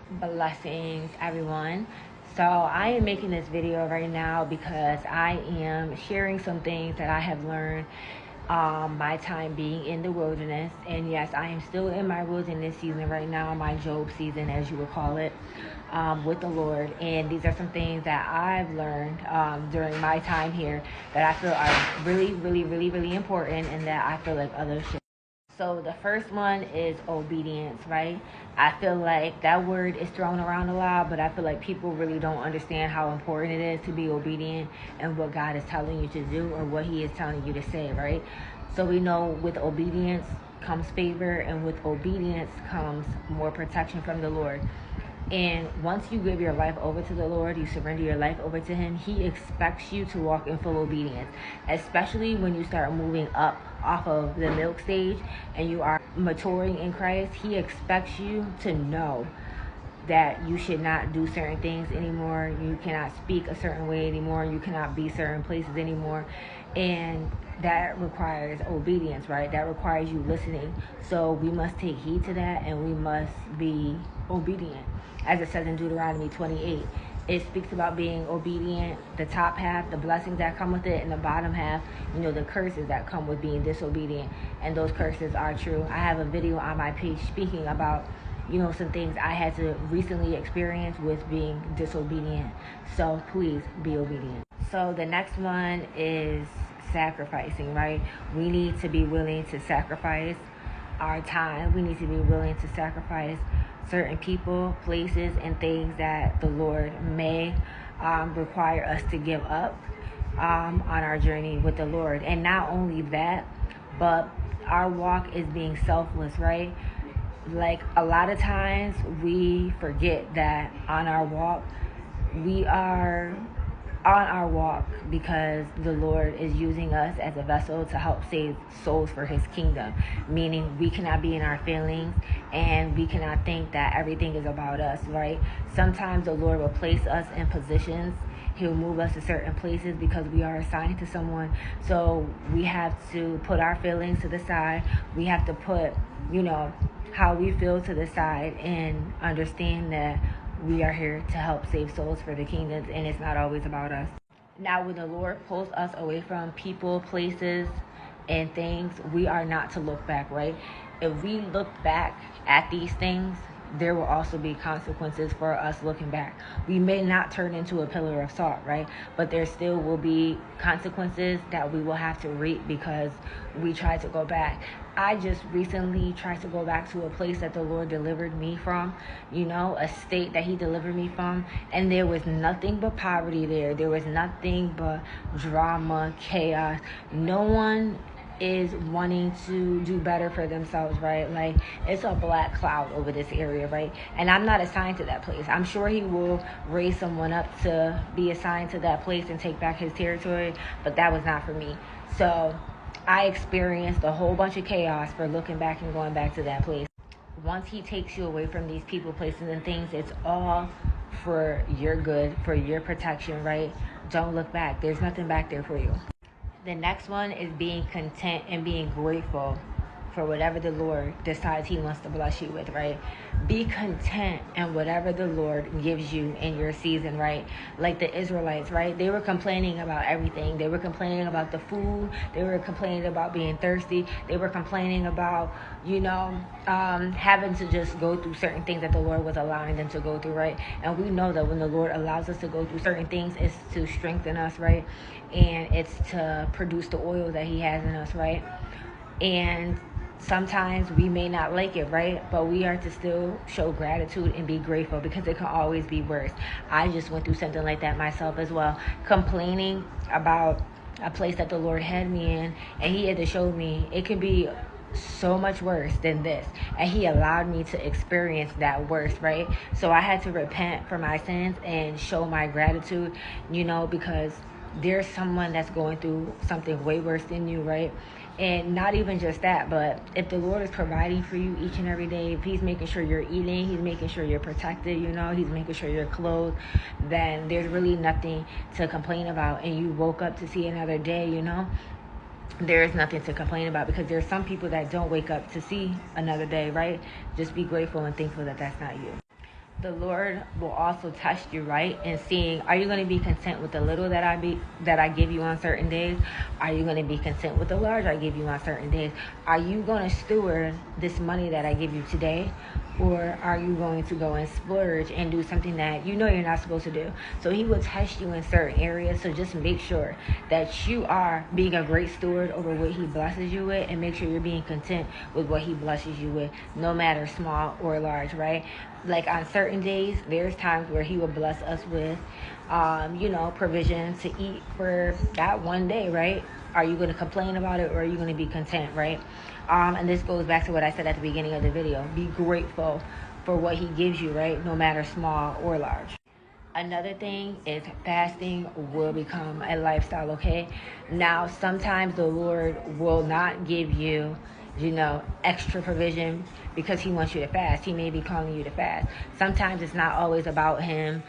Blessings, everyone. So I am making this video right now because I am sharing some things that I have learned my time being in the wilderness. And yes, I am still in my wilderness season right now, my Job season, as you would call it, with the Lord. And these are some things that I've learned during my time here that I feel are really, really, really, really important, and that I feel like others should. So the first one is obedience, right? I feel like that word is thrown around a lot, but I feel like people really don't understand how important it is to be obedient and what God is telling you to do or what He is telling you to say, right? So we know with obedience comes favor, and with obedience comes more protection from the Lord. And once you give your life over to the Lord, you surrender your life over to Him, He expects you to walk in full obedience, especially when you start moving up off of the milk stage and you are maturing in Christ. He expects you to know that you should not do certain things anymore. You cannot speak a certain way anymore. You cannot be certain places anymore. And that requires obedience, right? That requires you listening. So we must take heed to that, and we must be obedient. As it says in Deuteronomy 28, it speaks about being obedient, the top half, the blessings that come with it, and the bottom half, the curses that come with being disobedient. And those curses are true. I have a video on my page speaking about some things I had to recently experience with being disobedient. So please be obedient. So the next one is sacrificing, right? We need to be willing to sacrifice our time. We need to be willing to sacrifice certain people, places, and things that the Lord may require us to give up on our journey with the Lord. And not only that, but our walk is being selfless, right? Like a lot of times we forget that we are on our walk because the Lord is using us as a vessel to help save souls for His kingdom. Meaning we cannot be in our feelings, and we cannot think that everything is about us, right? Sometimes the Lord will place us in positions. He'll move us to certain places because we are assigned to someone. So we have to put our feelings to the side. We have to put, how we feel to the side, and understand that we are here to help save souls for the kingdom, and it's not always about us. Now, when the Lord pulls us away from people, places, and things, we are not to look back, right? If we look back at these things, there will also be consequences for us looking back. We may not turn into a pillar of salt, right? But there still will be consequences that we will have to reap because we tried to go back. I just recently tried to go back to a place that the Lord delivered me from, a state that He delivered me from, and there was nothing but poverty there. There was nothing but drama, chaos. No one is wanting to do better for themselves, right? Like, it's a black cloud over this area, right? And I'm not assigned to that place. I'm sure He will raise someone up to be assigned to that place and take back His territory, but that was not for me. So I experienced a whole bunch of chaos for looking back and going back to that place. Once He takes you away from these people, places, and things, it's all for your good, for your protection, right? Don't look back. There's nothing back there for you. The next one is being content and being grateful for whatever the Lord decides He wants to bless you with, right? Be content in whatever the Lord gives you in your season, right? Like the Israelites, right? They were complaining about everything. They were complaining about the food. They were complaining about being thirsty. They were complaining about, having to just go through certain things that the Lord was allowing them to go through, right? And we know that when the Lord allows us to go through certain things, it's to strengthen us, right? And it's to produce the oil that He has in us, right? And sometimes we may not like it, right? But we are to still show gratitude and be grateful because it can always be worse. I just went through something like that myself as well. Complaining about a place that the Lord had me in, and He had to show me it can be so much worse than this, and He allowed me to experience that worst, right? So I had to repent for my sins and show my gratitude, because there's someone that's going through something way worse than you, right? And not even just that, but if the Lord is providing for you each and every day, if He's making sure you're eating, He's making sure you're protected, He's making sure you're clothed, then there's really nothing to complain about. And you woke up to see another day, there is nothing to complain about, because there's some people that don't wake up to see another day, right? Just be grateful and thankful that that's not you. the Lord will also test you, right? And seeing, are you going to be content with the little that I give you on certain days? Are you going to be content with the large I give you on certain days? Are you going to steward this money that I give you today? Or are you going to go and splurge and do something that you know you're not supposed to do? So he will test you in certain areas. So just make sure that you are being a great steward over what he blesses you with, and make sure you're being content with what he blesses you with, no matter small or large, right? Like on certain days, there's times where he will bless us with, provision to eat for that one day, right? Are you going to complain about it, or are you going to be content, right? And this goes back to what I said at the beginning of the video. Be grateful for what he gives you, right? No matter small or large. Another thing is fasting will become a lifestyle, okay? Now, sometimes the Lord will not give you, extra provision because he wants you to fast. He may be calling you to fast. Sometimes it's not always about him,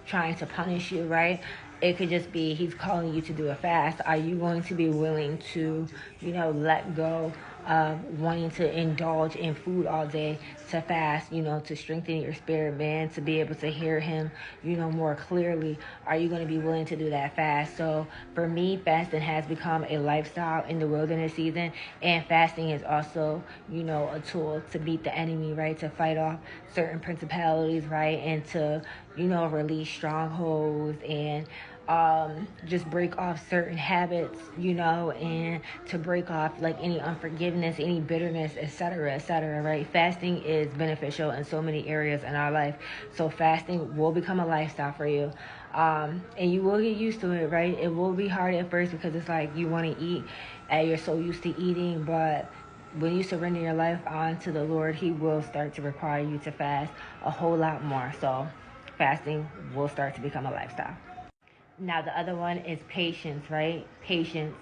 trying to punish you, right? It could just be he's calling you to do a fast. Are you going to be willing to, let go of wanting to indulge in food all day to fast, to strengthen your spirit, man, to be able to hear him, more clearly? Are you going to be willing to do that fast? So for me, fasting has become a lifestyle in the wilderness season, and fasting is also, a tool to beat the enemy, right? To fight off certain principalities, right? And to, release strongholds and just break off certain habits, and to break off like any unforgiveness, any bitterness, etc., right? Fasting is beneficial in so many areas in our life. So fasting will become a lifestyle for you. And you will get used to it, right? It will be hard at first because it's like you want to eat and you're so used to eating, but when you surrender your life onto the Lord, he will start to require you to fast a whole lot more. So fasting will start to become a lifestyle. Now, the other one is patience, right? Patience.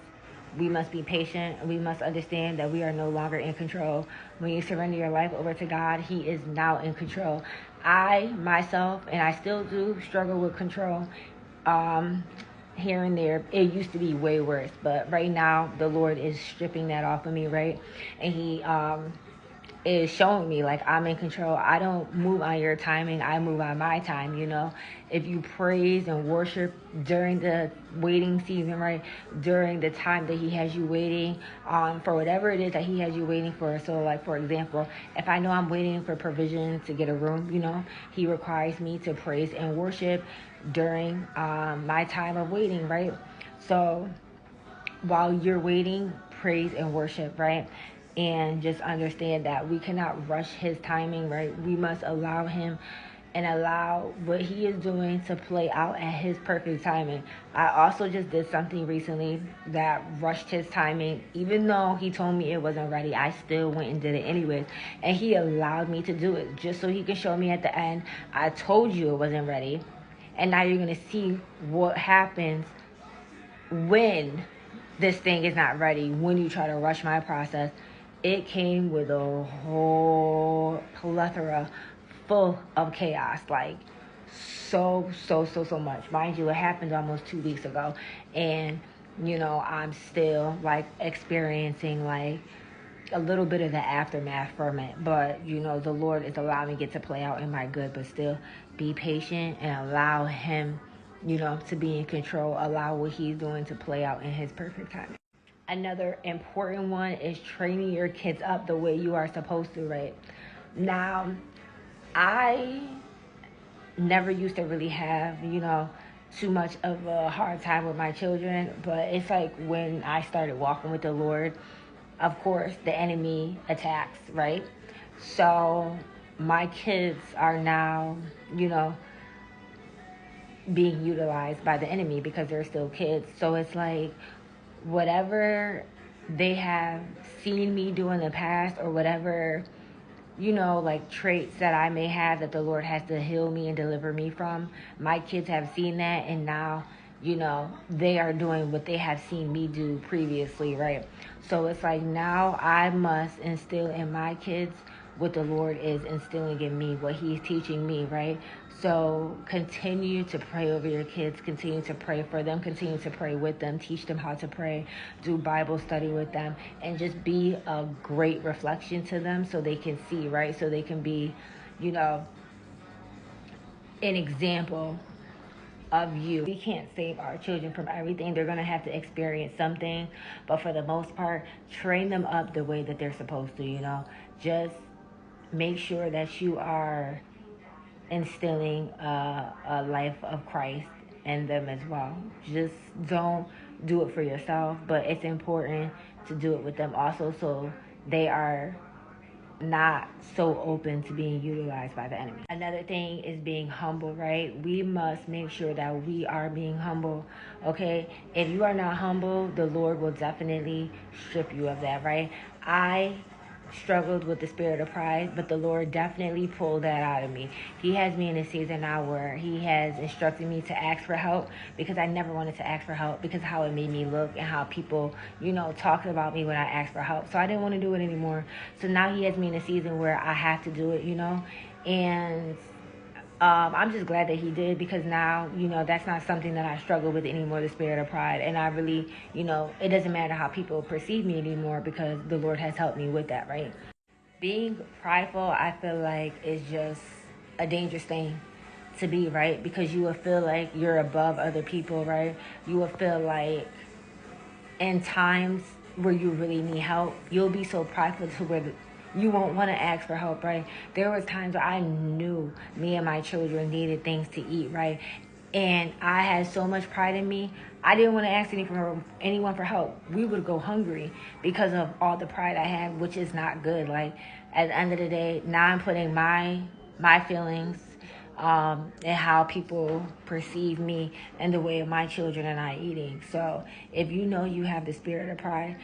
We must be patient. We must understand that we are no longer in control. When you surrender your life over to God, he is now in control. I, myself, and I still do struggle with control here and there. It used to be way worse, but right now, the Lord is stripping that off of me, right? And he is showing me like I'm in control. I don't move on your timing. I move on my time, If you praise and worship during the waiting season, right? During the time that he has you waiting for whatever it is that he has you waiting for. So like, for example, if I know I'm waiting for provision to get a room, he requires me to praise and worship during my time of waiting, right? So while you're waiting, praise and worship, right? And just understand that we cannot rush his timing, right? We must allow him and allow what he is doing to play out at his perfect timing. I also just did something recently that rushed his timing. Even though he told me it wasn't ready, I still went and did it anyways. And he allowed me to do it just so he can show me at the end, I told you it wasn't ready. And now you're going to see what happens when this thing is not ready, when you try to rush my process. It came with a whole plethora full of chaos, like so much. Mind you, it happened almost 2 weeks ago, and I'm still like experiencing like a little bit of the aftermath from it. But the Lord is allowing it to play out in my good, but still be patient and allow him to be in control. Allow what he's doing to play out in his perfect timing. Another important one is training your kids up the way you are supposed to, right? Now, I never used to really have, too much of a hard time with my children, but it's like when I started walking with the Lord, of course, the enemy attacks, right? So my kids are now, being utilized by the enemy because they're still kids. So it's like whatever they have seen me do in the past, or whatever, like traits that I may have that the Lord has to heal me and deliver me from, my kids have seen that, and now, they are doing what they have seen me do previously, right? So it's like now I must instill in my kids what the Lord is instilling in me, what he's teaching me, right? So continue to pray over your kids, continue to pray for them, continue to pray with them, teach them how to pray, do Bible study with them, and just be a great reflection to them so they can see, right? So they can be, an example of you. We can't save our children from everything. They're going to have to experience something, but for the most part, train them up the way that they're supposed to, Just make sure that you are instilling a life of Christ in them as well. Just don't do it for yourself, but it's important to do it with them also, so they are not so open to being utilized by the enemy. Another thing is being humble, right? We must make sure that we are being humble, okay? If you are not humble, the Lord will definitely strip you of that, right? I struggled with the spirit of pride, but the Lord definitely pulled that out of me. He has me in a season now where He has instructed me to ask for help, because I never wanted to ask for help because of how it made me look and how people, talked about me when I asked for help. So I didn't want to do it anymore. So now He has me in a season where I have to do it, and I'm just glad that He did, because now, that's not something that I struggle with anymore, the spirit of pride. And I really, it doesn't matter how people perceive me anymore, because the Lord has helped me with that, right? Being prideful, I feel like, is just a dangerous thing to be, right? Because you will feel like you're above other people, right? You will feel like in times where you really need help, you'll be so prideful to where you won't want to ask for help, right? There was times where I knew me and my children needed things to eat, right? And I had so much pride in me, I didn't want to ask anyone for help. We would go hungry because of all the pride I had, which is not good. Like, at the end of the day, now I'm putting my feelings and how people perceive me and the way of my children and I eating. So if you know you have the spirit of pride,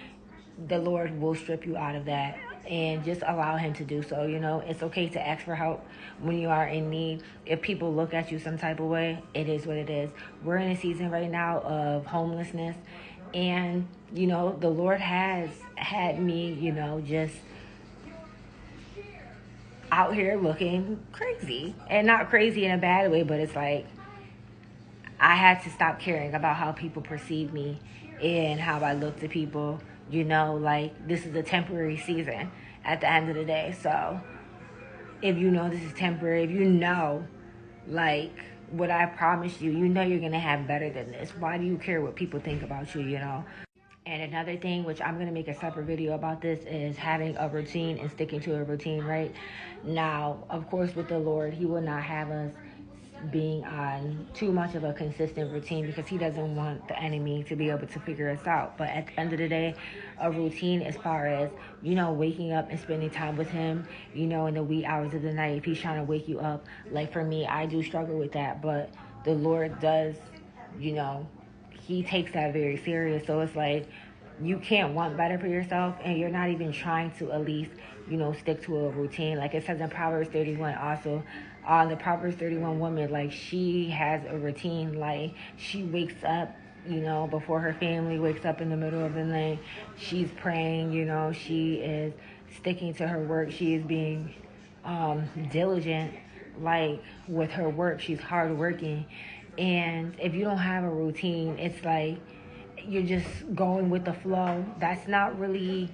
the Lord will strip you out of that, and just allow Him to do so. It's okay to ask for help when you are in need. If people look at you some type of way, it is what it is. We're in a season right now of homelessness, and the Lord has had me, just out here looking crazy, and not crazy in a bad way, but it's like I had to stop caring about how people perceive me and how I look to people. Like, this is a temporary season at the end of the day. So if you know this is temporary, if like, what I promised you, you're going to have better than this. Why do you care what people think about you, And another thing, which I'm going to make a separate video about this, is having a routine and sticking to a routine, right? Now, of course, with the Lord, He will not have us being on too much of a consistent routine, because He doesn't want the enemy to be able to figure us out. But at the end of the day, a routine as far as, waking up and spending time with Him, in the wee hours of the night, if He's trying to wake you up. Like, for me, I do struggle with that, but the Lord does, He takes that very serious. So it's like, you can't want better for yourself, and you're not even trying to at least, stick to a routine. Like it says in Proverbs 31 also, the Proverbs 31 woman, like, she has a routine. Like, she wakes up, before her family wakes up in the middle of the night. She's praying, she is sticking to her work. She is being diligent, like, with her work. She's hardworking. And if you don't have a routine, it's like you're just going with the flow. That's not really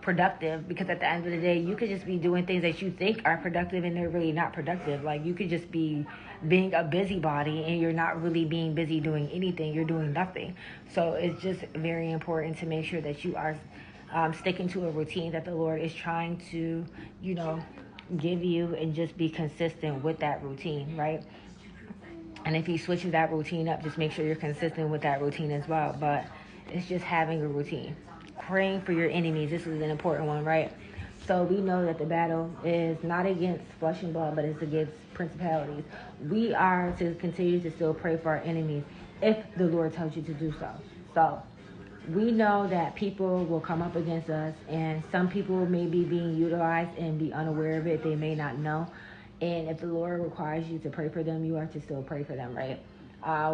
productive, because at the end of the day, you could just be doing things that you think are productive and they're really not productive. Like, you could just be being a busybody and you're not really being busy doing anything. You're doing nothing. So it's just very important to make sure that you are sticking to a routine that the Lord is trying to, give you, and just be consistent with that routine, right? And if He switches that routine up, just make sure you're consistent with that routine as well. But it's just having a routine. Praying for your enemies. This is an important one, right? So we know that the battle is not against flesh and blood, but it's against principalities. We are to continue to still pray for our enemies if the Lord tells you to do so. So we know that people will come up against us, and some people may be being utilized and be unaware of it. They may not know. And if the Lord requires you to pray for them, you are to still pray for them, right?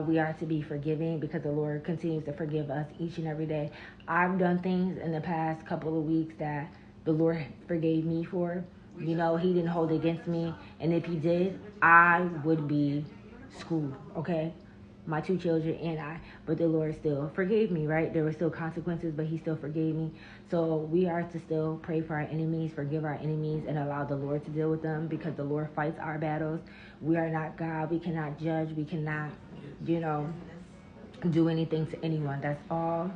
We are to be forgiving, because the Lord continues to forgive us each and every day. I've done things in the past couple of weeks that the Lord forgave me for. He didn't hold it against me. And if He did, I would be schooled, okay? my 2 children and I. But the Lord still forgave me, right? There were still consequences, but he still forgave me. So we are to still pray for our enemies, forgive our enemies, and allow the Lord to deal with them, because the Lord fights our battles. We are not God. We cannot judge. We cannot, do anything to anyone. That's all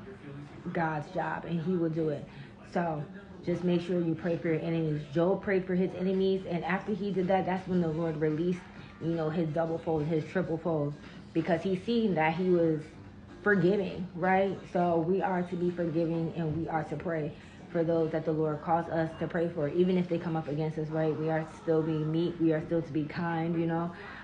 God's job, and he will do it. So just make sure you pray for your enemies. Job prayed for his enemies, and after he did that, that's when the Lord released, his double fold, his triple fold, because he seen that he was forgiving, right? So we are to be forgiving, and we are to pray for those that the Lord calls us to pray for, even if they come up against us, right? We are to still be meek. We are still to be kind,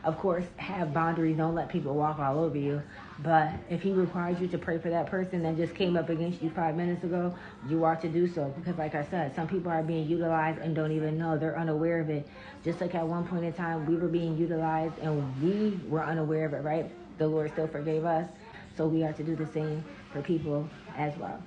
Of course, have boundaries. Don't let people walk all over you. But if he requires you to pray for that person that just came up against you 5 minutes ago, you are to do so. Because like I said, some people are being utilized and don't even know. They're unaware of it. Just like at one point in time, we were being utilized and we were unaware of it, right? The Lord still forgave us. So we are to do the same for people as well.